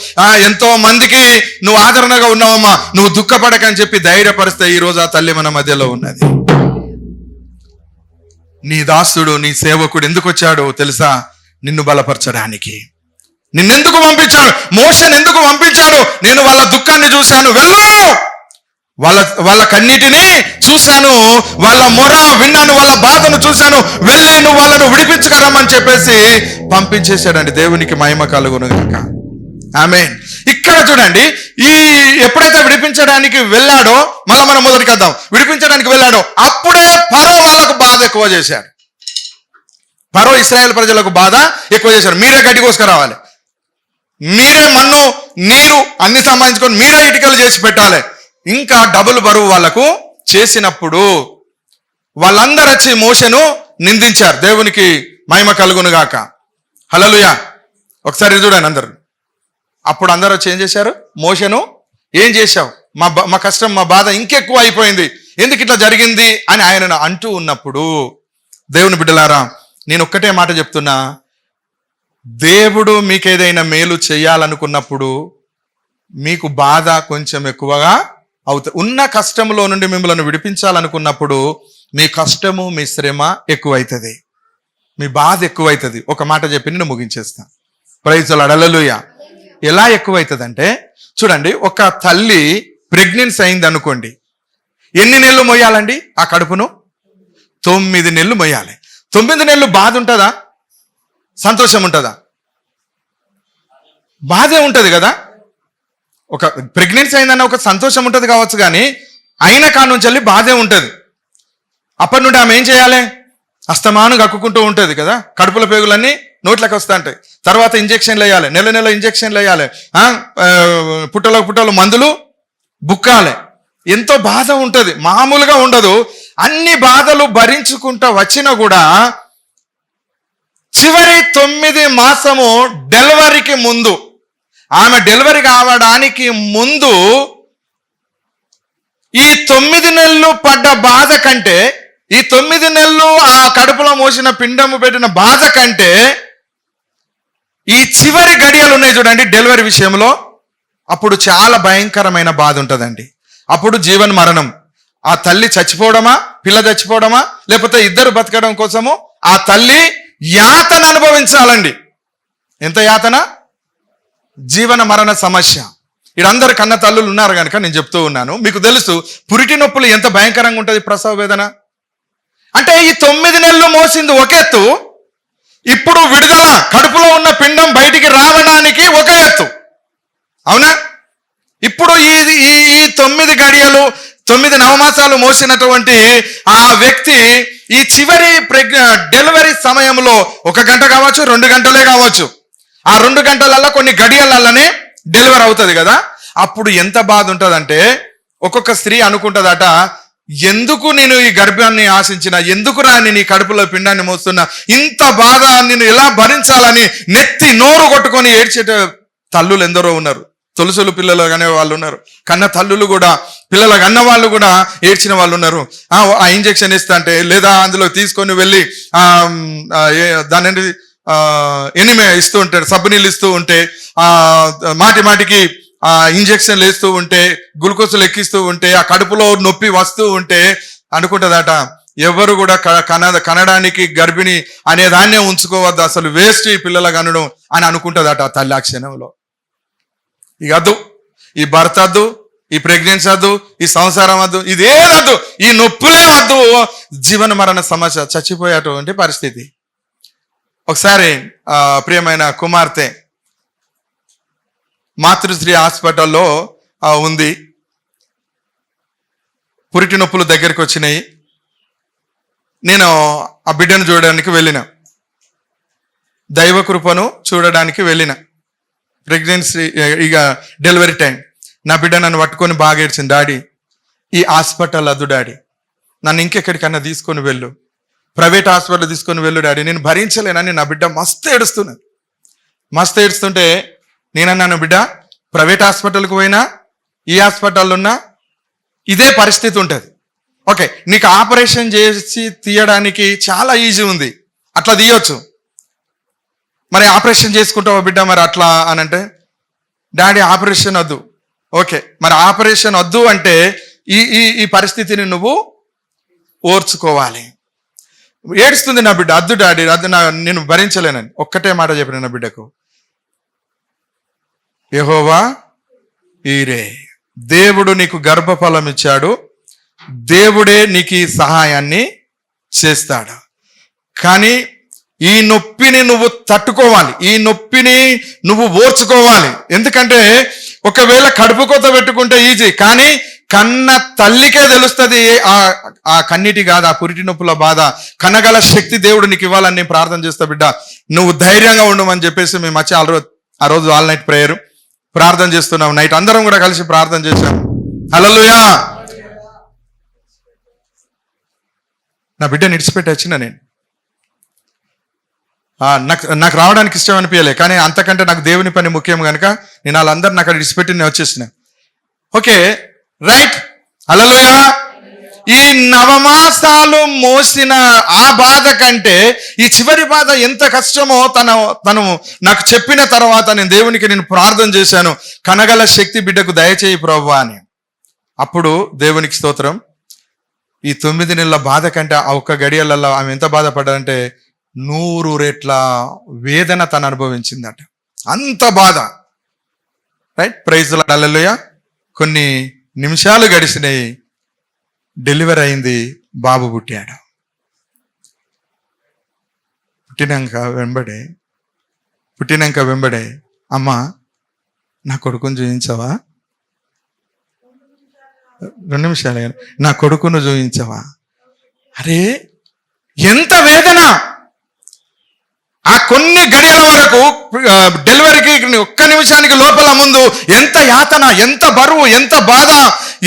ఎంతో మందికి నువ్వు ఆదరణగా ఉన్నావమ్మా. నువ్వు దుఃఖపడకని చెప్పి ధైర్యపరిస్తే ఈ రోజు ఆ తల్లి మన మధ్యలో ఉన్నది. నీ దాసుడు నీ సేవకుడు ఎందుకు వచ్చాడో తెలుసా? నిన్ను బలపరచడానికి. నిన్నెందుకు పంపించాడు? మోషేని ఎందుకు పంపించాడు? నేను వాళ్ళ దుఃఖాన్ని చూశాను, వెళ్ళు, వాళ్ళ కన్నీటిని చూశాను, వాళ్ళ మొర విన్నాను, వాళ్ళ బాధను చూశాను, వెళ్ళి నువ్వు వాళ్ళను విడిపించుకరమ్మని చెప్పేసి పంపించేశాడండి. దేవునికి మహిమ కలుగును గాక. ఆమేన్. ఇక్కడ చూడండి, ఈ ఎప్పుడైతే విడిపించడానికి వెళ్ళాడో, మళ్ళీ మనం మొదటికి వద్దాం. విడిపించడానికి వెళ్ళాడో అప్పుడే ఫరో వాళ్ళకు బాధ ఎక్కువ చేశాడు. ఫరో ఇశ్రాయేల్ ప్రజలకు బాధ ఎక్కువ చేశాడు. మీరే గడ్డి కోసుకురావాలి, మీరే మన్ను నీరు అన్ని సంపాదించుకొని మీరే ఇటుకలు చేసి పెట్టాలి. ఇంకా డబుల్ బరువు వాళ్లకు చేసినప్పుడు వాళ్ళందరూ వచ్చి మోషేను నిందించారు. దేవునికి మహిమ కలుగును గాక. హల్లెలూయా. ఒకసారి చూడండి అందరు. అప్పుడు అందరూ వచ్చి ఏం చేశారు? మోషేను, ఏం చేశావు? మా కష్టం, మా బాధ ఇంకెక్కువ అయిపోయింది, ఎందుకు ఇట్లా జరిగింది అని ఆయనను అంటూ ఉన్నప్పుడు, దేవుని బిడ్డలారా నేను ఒక్కటే మాట చెప్తున్నా, దేవుడు మీకు ఏదైనా మేలు చేయాలనుకున్నప్పుడు మీకు బాధ కొంచెం ఎక్కువగా అవుతుంది. ఉన్న కష్టంలో నుండి మిమ్మల్ని విడిపించాలనుకున్నప్పుడు మీ కష్టము మీ శ్రమ ఎక్కువైతుంది, మీ బాధ ఎక్కువైతుంది. ఒక మాట చెప్పి నేను ముగించేస్తా. Praise the Lord. హల్లెలూయా. ఎలా ఎక్కువైతుంది అంటే చూడండి, ఒక తల్లి ప్రెగ్నెన్సీ అయింది అనుకోండి, ఎన్ని నెలలు మొయ్యాలండి ఆ కడుపును? 9 నెలలు మొయ్యాలి. 9 నెలలు బాధ ఉంటుందా? సంతోషం ఉంటుందా? బాధే ఉంటుంది కదా. ఒక ప్రెగ్నెన్సీ అయిందన్న ఒక సంతోషం ఉంటుంది కావచ్చు, కానీ అయిన కాడ నుంచి వెళ్ళి బాధే ఉంటుంది. అప్పటి నుండి ఆమె ఏం చేయాలి? అస్తమాను కక్కుకుంటూ ఉంటుంది కదా, కడుపుల పేగులన్నీ నోట్లోకి వస్తూ ఉంటాయి. తర్వాత ఇంజక్షన్లు వేయాలి, నెల ఇంజక్షన్లు వేయాలి, పుట్టలో మందులు బుక్కాలి. ఎంతో బాధ ఉంటుంది, మామూలుగా ఉండదు. అన్ని బాధలు భరించుకుంటూ వచ్చినా కూడా చివరి 9 మాసము డెలివరీకి ముందు, ఆమె డెలివరీ కావడానికి ముందు ఈ 9 నెలలు పడ్డ బాధ కంటే, ఈ 9 నెలలు ఆ కడుపులో మోసిన పిండము పెట్టిన బాధ కంటే ఈ చివరి గడియలు ఉన్నాయి చూడండి డెలివరీ విషయంలో, అప్పుడు చాలా భయంకరమైన బాధ ఉంటుందండి. అప్పుడు జీవన్ మరణం. ఆ తల్లి చచ్చిపోవడమా, పిల్ల చచ్చిపోవడమా, లేకపోతే ఇద్దరు బతకడం కోసము ఆ తల్లి యాతన అనుభవించాలండి. ఎంత యాతన? జీవన మరణ సమస్య. ఇడందరు కన్న తల్లులు ఉన్నారు కనుక నేను చెప్తూ ఉన్నాను. మీకు తెలుసు పురిటి నొప్పులు ఎంత భయంకరంగా ఉంటుంది, ప్రసవ వేదన. అంటే ఈ 9 నెలలు మోసింది ఒక ఎత్తు, ఇప్పుడు విడుదల, కడుపులో ఉన్న పిండం బయటికి రావడానికి ఒక ఎత్తు. అవునా? ఇప్పుడు ఈ ఈ ఈ 9 గడియలు 9 నవమాసాలు మోసినటువంటి ఆ వ్యక్తి ఈ చివరి డెలివరీ సమయంలో 1 గంట కావచ్చు, 2 గంటలే కావచ్చు, ఆ 2 గంటలల్లో కొన్ని గడియలల్లనే డెలివరీ అవుతుంది కదా. అప్పుడు ఎంత బాధ ఉంటుందంటే ఒక్కొక్క స్త్రీ అనుకుంటుందట, ఎందుకు నేను ఈ గర్భాన్ని ఆశించిన, ఎందుకు నేను ఈ కడుపులో పిండాన్ని మోస్తున్నా, ఇంత బాధ నేను ఎలా భరించాలని నెత్తి నోరు కొట్టుకొని ఏడ్చేట తల్లులు ఎందరో ఉన్నారు. తొలుసులు పిల్లలు అనే వాళ్ళు ఉన్నారు, కన్న తల్లులు కూడా, పిల్లలు కన్న వాళ్ళు కూడా ఏడ్చిన వాళ్ళు ఉన్నారు. ఆ ఇంజెక్షన్ ఇస్తా అంటే, లేదా అందులో తీసుకొని వెళ్ళి దాని ఎనిమే ఇస్తూ ఉంటారు, సబ్బు నీళ్ళు ఇస్తూ ఉంటే, మాటి మాటికి ఇంజెక్షన్లు వేస్తూ ఉంటే, గ్లూకోజులు ఎక్కిస్తూ ఉంటే, ఆ కడుపులో నొప్పి వస్తూ ఉంటే అనుకుంటుందట, ఎవరు కూడా కనడానికి గర్భిణి అనే దాన్నే ఉంచుకోవద్దు, అసలు వేస్ట్ ఈ పిల్లల కనడం అని అనుకుంటుందట ఆ తల్లి ఆ క్షణంలో. ఇక వద్దు, ఈ భర్త వద్దు, ఈ ప్రెగ్నెన్సీ వద్దు, ఈ సంసారం వద్దు, ఇదేదద్దు, ఈ నొప్పులే వద్దు, జీవన మరణ సమస్య, చచ్చిపోయేటువంటి పరిస్థితి. ఒకసారి ప్రియమైన కుమార్తె మాతృశ్రీ హాస్పిటల్లో ఉంది. పురిటి నొప్పులు దగ్గరికి వచ్చినాయి. నేను ఆ బిడ్డను చూడడానికి వెళ్ళిన, దైవ కృపను చూడడానికి వెళ్ళిన. ప్రెగ్నెన్సీ ఇక డెలివరీ టైం. నా బిడ్డ నన్ను పట్టుకొని బాగా ఏడ్చింది, డాడీ ఈ హాస్పిటల్ వద్దు డాడీ, నన్ను ఇంకెక్కడికన్నా తీసుకొని వెళ్ళు, ప్రైవేట్ హాస్పిటల్ తీసుకొని వెళ్ళు డాడీ, నేను భరించలేనని నా బిడ్డ మస్తు ఏడుస్తుంటే నేనన్నాను, బిడ్డ ప్రైవేట్ హాస్పిటల్కి పోయినా ఈ హాస్పిటల్లో ఉన్నా ఇదే పరిస్థితి ఉంటుంది. ఓకే, నీకు ఆపరేషన్ చేసి తీయడానికి చాలా ఈజీ ఉంది, అట్లా తీయొచ్చు, మరి ఆపరేషన్ చేసుకుంటావా బిడ్డ మరి అట్లా అని అంటే, డాడీ ఆపరేషన్ వద్దు. ఓకే, మరి ఆపరేషన్ వద్దు అంటే ఈ ఈ ఈ పరిస్థితిని నువ్వు ఓర్చుకోవాలి. ఏడుస్తుంది నా బిడ్డ, వద్దు డాడీ, వద్దు, నేను భరించలేనని. ఒక్కటే మాట చెప్పిన నా బిడ్డకు, యెహోవా ఈరే, దేవుడు నీకు గర్భఫలం ఇచ్చాడు, దేవుడే నీకు ఈ సహాయాన్ని చేస్తాడు. కానీ ఈ నొప్పిని నువ్వు తట్టుకోవాలి, ఈ నొప్పిని నువ్వు ఓర్చుకోవాలి. ఎందుకంటే ఒకవేళ కడుపు కోత పెట్టుకుంటే ఈజీ, కానీ కన్న తల్లికే తెలుస్తుంది ఆ కన్నీటి కాదు, ఆ పురిటి నొప్పుల బాధ. కన్నగల శక్తి దేవుడు నీకు ఇవ్వాలని నేను ప్రార్థన చేస్తా బిడ్డ, నువ్వు ధైర్యంగా ఉండమని చెప్పేసి మేము వచ్చి ఆ రోజు ఆల్ నైట్ ప్రేయర్ ప్రార్థన చేస్తున్నాం. నైట్ అందరం కూడా కలిసి ప్రార్థన చేశాం. హల్లెలూయా. నా బిడ్డని ఇడిచిపెట్టి వచ్చిన నేను, నాకు రావడానికి ఇష్టం అనిపించలే, కానీ అంతకంటే నాకు దేవుని పని ముఖ్యం కనుక నేను వాళ్ళందరిని అక్కడ విడిచిపెట్టి నేను వచ్చేసిన. ఓకే రైట్, హల్లెలూయా. ఈ 9 మాసాలు మోసిన ఆ బాధ కంటే ఈ చివరి బాధ ఎంత కష్టమో తను నాకు చెప్పిన తర్వాత నేను ప్రార్థన చేశాను, కనగల శక్తి బిడ్డకు దయచేయి ప్రభువా అని. అప్పుడు దేవునికి స్తోత్రం, ఈ 9 నెలల బాధ కంటే ఆ ఒక్క గడియలలో ఆమె ఎంత బాధపడ్డాదంటే 100 రెట్ల వేదన తను అనుభవించిందట, అంత బాధ. రైట్, ప్రైజ్ లార్డ్, హల్లెలూయా. కొన్ని నిమిషాలు గడిచినాయి, డెలివరీ అయింది, బాబు పుట్టాడు. పుట్టినాక వెంబడే అమ్మ నా కొడుకును చూపించవా, 2 నిమిషాలు, నా కొడుకును చూపించవా. అరే ఎంత వేదన! ఆ కొన్ని గడియల వరకు డెలివరీకి 1 నిమిషానికి లోపల ముందు ఎంత యాతన, ఎంత బరువు, ఎంత బాధ,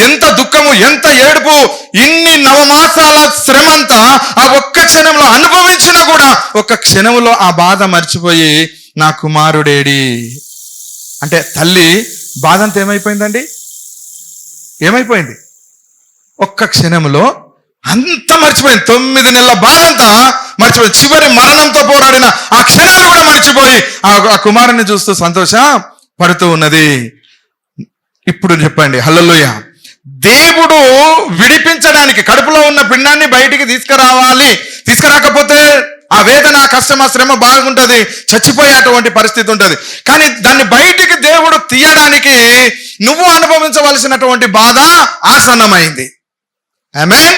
ఎంత దుఃఖము, ఎంత ఏడుపు, ఇన్ని 9 మాసాల శ్రమంతా ఆ ఒక్క క్షణంలో అనుభవించినా కూడా ఒక్క క్షణంలో ఆ బాధ మర్చిపోయి నా కుమారుడేడి అంటే తల్లి బాధ అంతా ఏమైపోయిందండి, ఏమైపోయింది? ఒక్క క్షణంలో అంత మర్చిపోయింది. 9 నెలల బాధ అంతా మర్చిపోయింది. చివరి మరణంతో పోరాడిన ఆ క్షణాన్ని కూడా మర్చిపోయి ఆ కుమారుని చూస్తూ సంతోష పడుతూ ఉన్నది. ఇప్పుడు చెప్పండి హల్లెలూయా. దేవుడు విడిపించడానికి కడుపులో ఉన్న పిండాన్ని బయటికి తీసుకురావాలి, తీసుకురాకపోతే ఆ వేదన, ఆ కష్టం, ఆ శ్రమ బాగుంటుంది, చచ్చిపోయేటువంటి పరిస్థితి ఉంటుంది. కానీ దాన్ని బయటికి దేవుడు తీయడానికి నువ్వు అనుభవించవలసినటువంటి బాధ ఆసన్నమైంది. ఆమేన్.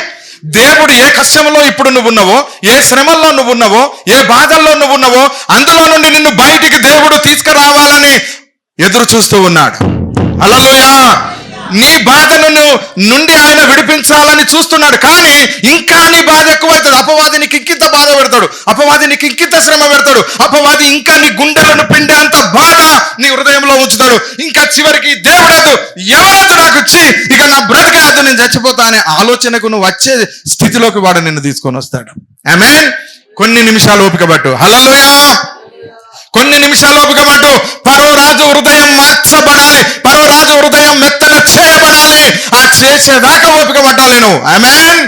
దేవుడు ఏ కష్టంలో ఇప్పుడు నువ్వు ఉన్నావో, ఏ శ్రమల్లో నువ్వు ఉన్నావో, ఏ బాధల్లో నువ్వు ఉన్నావో, అందులో నుండి నిన్ను బయటికి దేవుడు తీసుకురావాలని ఎదురు చూస్తూ ఉన్నాడు. హల్లెలూయా. నీ బాధను నుండి ఆయన విడిపించాలని చూస్తున్నాడు, కానీ ఇంకా నీ బాధ ఎక్కువైతుంది. అపవాది నీకు ఇంకింత బాధ పెడతాడు, అపవాది నీకు ఇంకింత శ్రమ పెడతాడు, అపవాది ఇంకా నీ గుండెలను పిండే అంత బాధ నీ హృదయంలో ఉంచుతాడు. ఇంకా చివరికి దేవుడదు, ఎవరదు నాకు వచ్చి ఇక నా బ్రతకదు, నేను చచ్చిపోతా అనే ఆలోచనకు నువ్వు వచ్చే స్థితిలోకి వాడు నిన్ను తీసుకొని వస్తాడు. ఆమేన్. కొన్ని నిమిషాలు ఓపిక పట్టు. హల్లెలూయా. కొన్ని నిమిషాలు ఓపిక పట్టు. పరో రాజు హృదయం మార్చబడాలి, పరో రాజు హృదయం మెత్తన చేయబడాలి. ఆ చేసేదాకా ఓపిక పట్టాలి నువ్వు. ఆమేన్.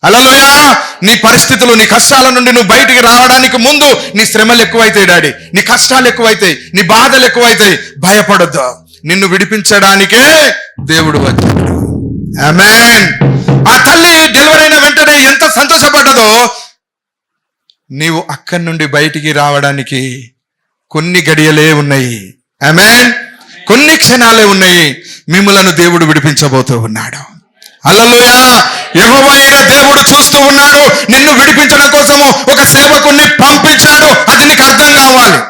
హల్లెలూయా. నీ పరిస్థితులు, నీ కష్టాల నుండి నువ్వు బయటికి రావడానికి ముందు నీ శ్రమలు ఎక్కువైతాయి డాడీ, నీ కష్టాలు ఎక్కువైతాయి, నీ బాధలు ఎక్కువైతాయి. భయపడొద్దు, నిన్ను విడిపించడానికే దేవుడు వచ్చాడు. ఆమేన్. ఆ తల్లి డెలివరీ అయిన వెంటనే ఎంత సంతోషపడ్డదో, నీవు అక్కడి నుండి బయటికి రావడానికి కొన్ని గడియలే ఉన్నాయి. ఆమేన్. కొన్ని క్షణాలే ఉన్నాయి. మిమ్ములను దేవుడు విడిపించబోతూ ఉన్నాడు. హల్లెలూయా. యెహోవా అయిన దేవుడు చూస్తూ ఉన్నాడు. నిన్ను విడిపించడం కోసము ఒక సేవకుడిని పంపించాడు. అది నీకు అర్థం కావాలి.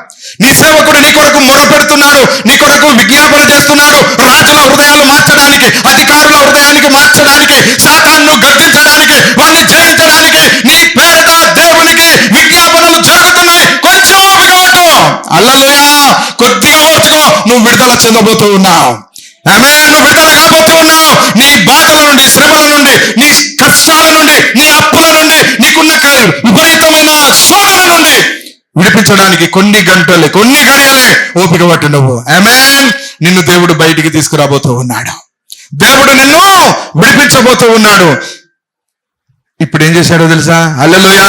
నీ సేవకుడు నీ కొరకు మొరపెడుతున్నాడు, నీ కొరకు విజ్ఞాపన చేస్తున్నాడు. రాజుల హృదయాలు మార్చడానికి, అధికారుల హృదయానికి మార్చడానికి, సాతాను గద్దించడానికి, వారిని జయించడానికి నీ పేరట దేవునికి విజ్ఞాపనలు జరుగుతున్నాయి. కొంచెం ఓపిక పట్టు. హల్లెలూయా. కొద్దిగా ఓర్చుకో, నువ్వు విడుదల చెందబోతూ ఉన్నావు. ఆమేన్. నువ్వు విడుదల కాబోతూ ఉన్నావు. నీ బాధల నుండి, శ్రమల నుండి, నీ కష్టాల నుండి, నీ అప్పుల నుండి, నీకున్న విపరీతమైన శోధన నుండి విడిపించడానికి కొన్ని గంటలే, కొన్ని గడియలే ఓపిక పట్టు నువ్వు. ఆమేన్. నిన్ను దేవుడు బయటికి తీసుకురాబోతూ ఉన్నాడు. దేవుడు నిన్ను విడిపించబోతూ ఉన్నాడు. ఇప్పుడు ఏం చేశాడో తెలుసా? హల్లెలూయా.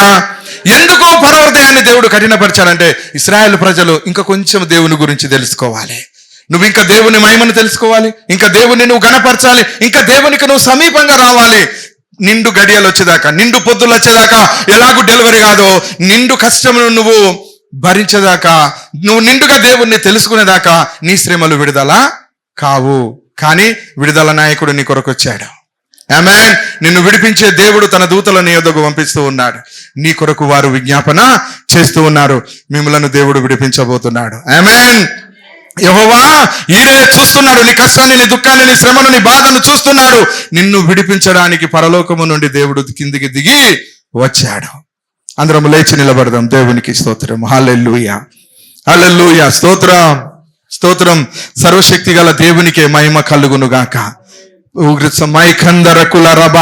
ఎందుకు పరో హృదయాన్ని దేవుడు కఠినపరిచాడంటే, ఇశ్రాయేలు ప్రజలు ఇంకా కొంచెం దేవుని గురించి తెలుసుకోవాలి. నువ్వు ఇంకా దేవుని మహిమను తెలుసుకోవాలి, ఇంకా దేవుని నువ్వు గణపరచాలి, ఇంకా దేవునికి నువ్వు సమీపంగా రావాలి. నిండు గడియలు వచ్చేదాకా, నిండు పొద్దులు వచ్చేదాకా, ఎలాగూ డెలివరీ కాదో, నిండు కష్టమును నువ్వు భరించేదాకా, నువ్వు నిండుగా దేవుణ్ణి తెలుసుకునేదాకా నీ శ్రమలు విడుదల కావు. కానీ విడుదల నాయకుడు నీ కొరకు వచ్చాడు. ఆమేన్. నిన్ను విడిపించే దేవుడు తన దూతలను నీ యొద్దకు పంపిస్తూ ఉన్నాడు. నీ కొరకు వారు విజ్ఞాపన చేస్తూ ఉన్నారు. మిమ్మలను దేవుడు విడిపించబోతున్నాడు. ఆమేన్. యెహోవా ఈరే చూస్తున్నాడు. నీ కష్టాన్ని, నీ దుఃఖాన్ని, నీ శ్రమను, నీ బాధను చూస్తున్నాడు. నిన్ను విడిపించడానికి పరలోకము నుండి దేవుడు కిందికి దిగి వచ్చాడు. అందరం లేచి నిలబడదాం. దేవునికి స్తోత్రం. హల్లెలూయా. హల్లెలూయా. స్తోత్రం, స్తోత్రం. సర్వశక్తి గల దేవునికే మహిమ కలుగును గాక.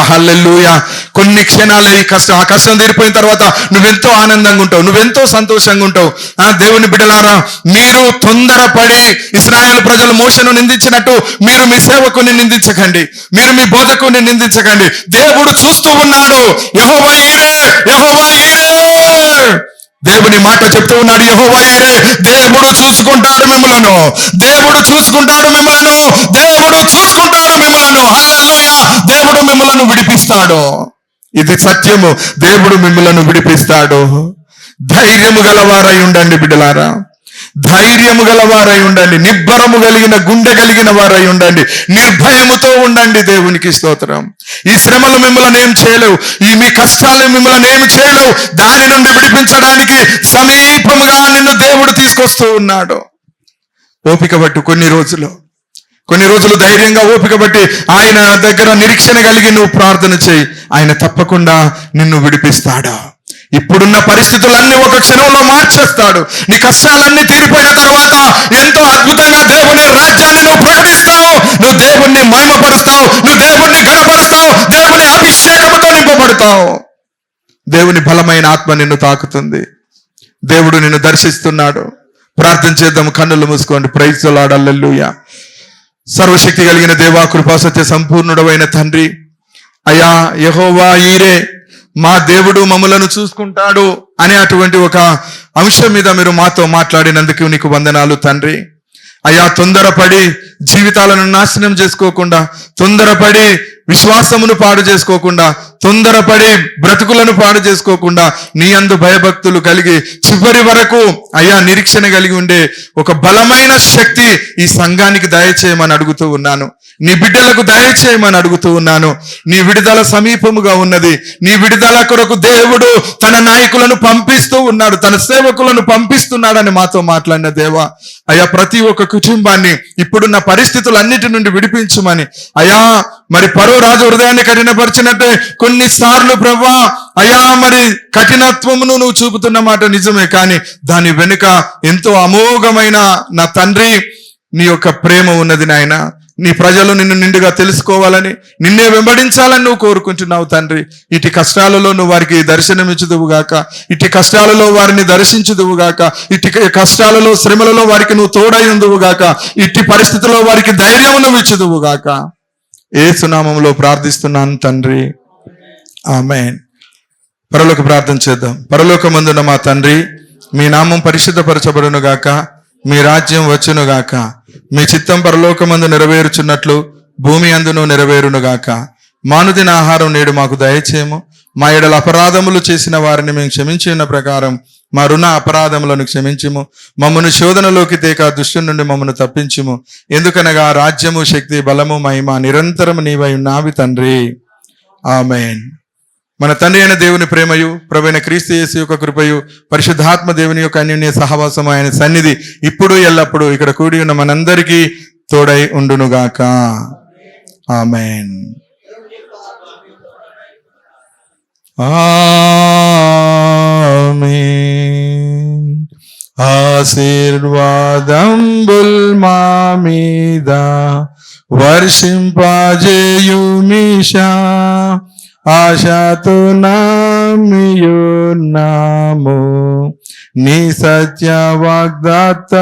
హల్లెలూయా. కొన్ని క్షణాలే ఈ కష్టం, ఆ కష్టం తీరిపోయిన తర్వాత నువ్వెంతో ఆనందంగా ఉంటావు, నువ్వెంతో సంతోషంగా ఉంటావు. ఆ దేవుని బిడ్డలారా, మీరు తొందరపడి ఇశ్రాయేలు ప్రజలు మోషేను నిందించినట్టు మీరు మీ సేవకుని నిందించకండి, మీరు మీ బోధకుని నిందించకండి. దేవుడు చూస్తూ ఉన్నాడు. యెహోవా ఈరే, యెహోవా ఈరే. దేవుని మాట చెప్తూ ఉన్నాడు. యెహోవా ఈరే. దేవుడు చూసుకుంటాడు మిమ్మలను, దేవుడు చూసుకుంటాడు మిమ్మలను, దేవుడు చూసుకుంటాడు మిమ్మలను. హల్లెలూయా. దేవుడు మిమ్మలను విడిపిస్తాడు. ఇది సత్యము. దేవుడు మిమ్మలను విడిపిస్తాడు. ధైర్యము గలవారై ఉండండి బిడ్డలారా, ధైర్యము గలవారై ఉండండి, నిబ్బరము కలిగిన గుండె కలిగిన వారై ఉండండి, నిర్భయముతో ఉండండి. దేవునికి స్తోత్రం. ఈ శ్రమలు మిమ్మల్ని ఏం చేయలేవు, ఈ మీ కష్టాలు మిమ్మల్ని ఏం చేయలేవు. దాని నుండి విడిపించడానికి సమీపముగా నిన్ను దేవుడు తీసుకొస్తూ ఉన్నాడు. ఓపిక పట్టు. కొన్ని రోజులు ధైర్యంగా ఓపిక బట్టి ఆయన దగ్గర నిరీక్షణ కలిగి నువ్వు ప్రార్థన చేయి. ఆయన తప్పకుండా నిన్ను విడిపిస్తాడు. ఇప్పుడున్న పరిస్థితులన్నీ ఒక క్షణంలో మార్చేస్తాడు. నీ కష్టాలన్నీ తీరిపోయిన తర్వాత ఎంతో అద్భుతంగా దేవుని రాజ్యాన్ని నువ్వు ప్రకటిస్తావు, నువ్వు దేవుణ్ణి మహిమపరుస్తావు, నువ్వు దేవుణ్ణి గణపరుస్తావు, దేవుని అభిషేకముతో నింపబడతావు. దేవుని బలమైన ఆత్మ నిన్ను తాకుతుంది. దేవుడు నిన్ను దర్శిస్తున్నాడు. ప్రార్థన చేద్దాం. కన్నులు మూసుకోండి. Praise the Lord. హల్లెలూయా. సర్వశక్తి కలిగిన దేవా, కృపా సత్య సంపూర్ణుడైన తండ్రి, అయా యెహోవా ఈరే, మా దేవుడు మమ్మలను చూసుకుంటాడు అనే అటువంటి ఒక అంశం మీద మీరు మాతో మాట్లాడినందుకు నీకు వందనాలు తండ్రి. అయా, తొందరపడి జీవితాలను నాశనం చేసుకోకుండా, తొందరపడి విశ్వాసమును పాడు చేసుకోకుండా, తొందరపడి బ్రతుకులను పాడు చేసుకోకుండా, నీ యందు భయభక్తులు కలిగి చివరి వరకు అయ్యా నిరీక్షణ కలిగి ఉండే ఒక బలమైన శక్తి ఈ సంఘానికి దయచేయమని అడుగుతూ ఉన్నాను. నీ బిడ్డలకు దయచేయమని అడుగుతూ ఉన్నాను. నీ విడుదల సమీపముగా ఉన్నది. నీ విడుదల కొరకు దేవుడు తన నాయకులను పంపిస్తూ ఉన్నాడు, తన సేవకులను పంపిస్తున్నాడని మాతో మాట్లాడిన దేవా, అయ్యా ప్రతి ఒక్క కుటుంబాన్ని ఇప్పుడున్న పరిస్థితులన్నిటి నుండి విడిపించమని, అయ్యా మరి పరో రాజు హృదయాన్ని కఠినపరిచినట్టే కొన్నిసార్లు ప్రభువా అయ్యా మరి కఠినత్వమును నువ్వు చూపుతున్న మాట నిజమే, కానీ దాని వెనుక ఎంతో అమోఘమైన నా తండ్రి నీ యొక్క ప్రేమ ఉన్నది నాయన. నీ ప్రజలు నిన్ను నిండుగా తెలుసుకోవాలని, నిన్నే వెంబడించాలని నువ్వు కోరుకుంటున్నావు తండ్రి. ఇటు కష్టాలలో నువ్వు వారికి దర్శనమిచ్చుదువుగాక, ఇటు కష్టాలలో వారిని దర్శించుదువుగాక, ఇటు కష్టాలలో శ్రమలలో వారికి నువ్వు తోడై ఉందువుగాక, ఇట్టి పరిస్థితుల్లో వారికి ధైర్యం నువ్వు ఇచ్చుదువుగాక. యేసు నామములో ప్రార్థిస్తున్నాను తండ్రి, ఆమేన్. పరలోక ప్రార్థన చేద్దాం. పరలోకమందున మా తండ్రి, మీ నామం పరిశుద్ధపరచబడును గాక, మీ రాజ్యం వచ్చును గాక, మీ చిత్తం పరలోకమందు నెరవేరుచున్నట్లు భూమి అందును నెరవేరును గాక. మానుదిన ఆహారం నేడు మాకు దయచేయము. మా ఎడల అపరాధములు చేసిన వారిని మేము క్షమించి ఉన్న ప్రకారం మా రుణ అపరాధములను క్షమించుము. మమ్మను శోధనలోకి తేక దుష్టుని నుండి మమ్మను తప్పించుము. ఎందుకనగా రాజ్యము, శక్తి, బలము, మహిమ నిరంతరము నీవై ఉన్నావి తండ్రి, ఆమేన్. మన తండ్రి అయిన దేవుని ప్రేమయు, ప్రభువైన క్రీస్తు యేసు యొక్క కృపయు, పరిశుద్ధాత్మ దేవుని యొక్క అన్యోన్య సహవాసము, ఆయన సన్నిధి ఇప్పుడు ఎల్లప్పుడు ఇక్కడ కూడి ఉన్న మనందరికీ తోడై ఉండునుగాక, ఆమేన్. ఆమేన్. ఆశీర్వాదంబుల్ మా మీద వర్షింపజేయుమిషా, ఆశతో నామియున్నాము నీ సత్య వాగ్దాత